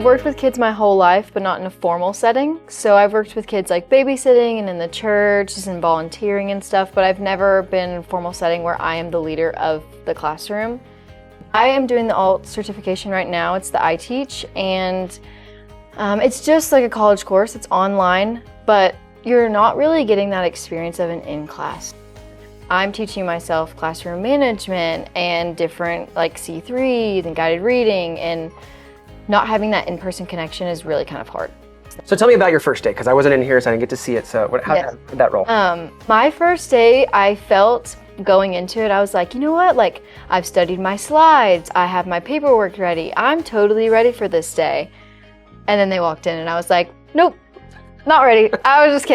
I've worked with kids my whole life, but not in a formal setting. So I've worked with kids like babysitting and in the church, just in volunteering and stuff, but I've never been in a formal setting where I am the leader of the classroom. I am doing the alt certification right now. It's the iTeach, and it's just like a college course. It's online, but you're not really getting that experience of an in-class. I'm teaching myself classroom management and different like C3s and guided reading, and not having that in-person connection is really kind of hard. So tell me about your first day, because I wasn't in here, so I didn't get to see it. So how did that roll? My first day, I felt going into it, I was like, you know what? Like, I've studied my slides. I have my paperwork ready. I'm totally ready for this day. And then they walked in and I was like, nope, not ready. I was just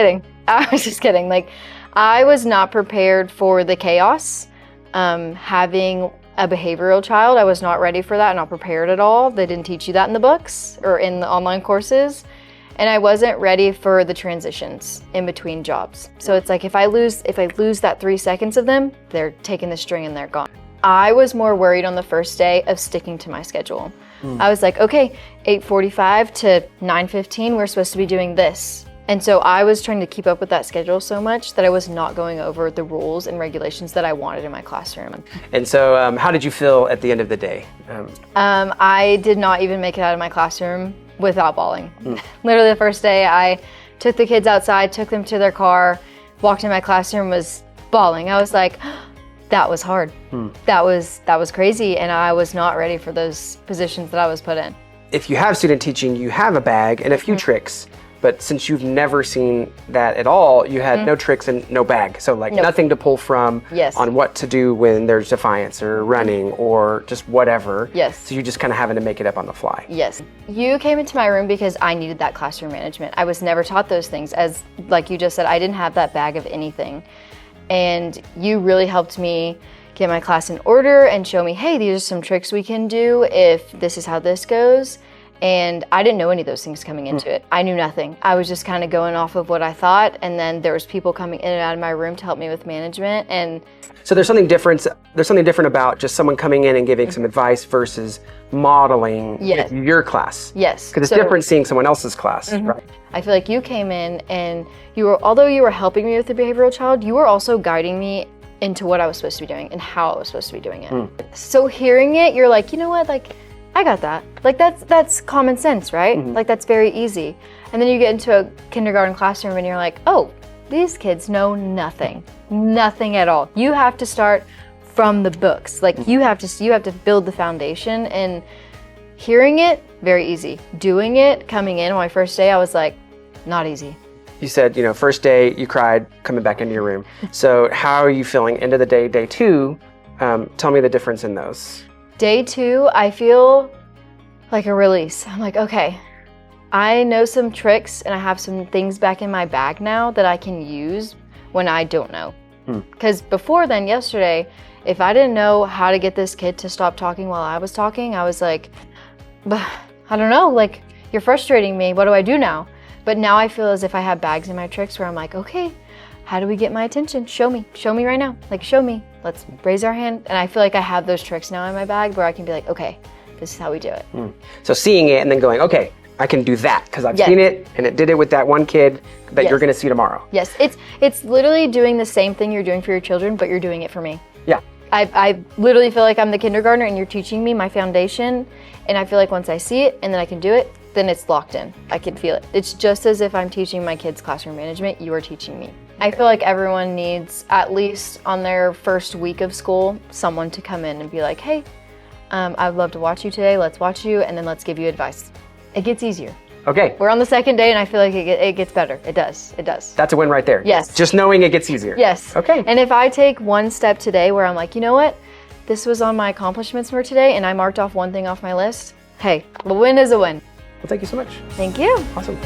kidding. Like, I was not prepared for the chaos. Having a behavioral child, I was not ready for that, not prepared at all. They didn't teach you that in the books or in the online courses. And I wasn't ready for the transitions in between jobs. So it's like if I lose that 3 seconds of them, they're taking the string and they're gone. I was more worried on the first day of sticking to my schedule. I was like, okay, 8:45 to 9:15, we're supposed to be doing this. And so I was trying to keep up with that schedule so much that I was not going over the rules and regulations that I wanted in my classroom. And so how did you feel at the end of the day? I did not even make it out of my classroom without bawling. Literally the first day, I took the kids outside, took them to their car, walked in my classroom, was bawling. I was like, that was hard. That was crazy, and I was not ready for those positions that I was put in. If you have student teaching, you have a bag and a few tricks, but since you've never seen that at all, you had no tricks and no bag. So like nothing to pull from on what to do when there's defiance or running or just whatever. So you just kind of having to make it up on the fly. You came into my room because I needed that classroom management. I was never taught those things. As like you just said, I didn't have that bag of anything. And you really helped me get my class in order and show me, hey, these are some tricks we can do if this is how this goes. And I didn't know any of those things coming into it. I knew nothing. I was just kind of going off of what I thought, and then there was people coming in and out of my room to help me with management. And so there's something different about just someone coming in and giving some advice versus modeling your class. Because it's different seeing someone else's class, right? I feel like you came in and although you were helping me with the behavioral child, you were also guiding me into what I was supposed to be doing and how I was supposed to be doing it. So hearing it, you're like, you know what, like, I got that. Like that's common sense, right? Like that's very easy. And then you get into a kindergarten classroom and you're like, oh, these kids know nothing at all. You have to start from the books. Like you have to build the foundation. And hearing it, very easy. Doing it, coming in on my first day, I was like, not easy. You said, first day you cried coming back into your room. So how are you feeling end of the day, day two? Tell me the difference in those. Day two, I feel like a release. I'm like, okay, I know some tricks and I have some things back in my bag now that I can use when I don't know. Because before then, yesterday, if I didn't know how to get this kid to stop talking while I was talking, I was like, but I don't know, like, you're frustrating me. What do I do now? But now I feel as if I have bags in my tricks where I'm like, okay, how do we get my attention? Show me right now. Like, show me. Let's raise our hand. And I feel like I have those tricks now in my bag where I can be like, okay, this is how we do it. So seeing it and then going, okay, I can do that because I've seen it and it did it with that one kid that you're going to see tomorrow. It's literally doing the same thing you're doing for your children, but you're doing it for me. I literally feel like I'm the kindergartner and you're teaching me my foundation. And I feel like once I see it and then I can do it, then it's locked in. I can feel it. It's just as if I'm teaching my kids classroom management, you are teaching me. I feel like everyone needs, at least on their first week of school, someone to come in and be like, hey, I would love to watch you today. Let's watch you, and then let's give you advice. It gets easier. Okay. We're on the second day, and I feel like it gets better. It does. That's a win right there. Yes. Just knowing it gets easier. Yes. Okay. And if I take one step today where I'm like, you know what? This was on my accomplishments for today, and I marked off one thing off my list. Hey, the win is a win. Well, thank you so much. Thank you. Awesome.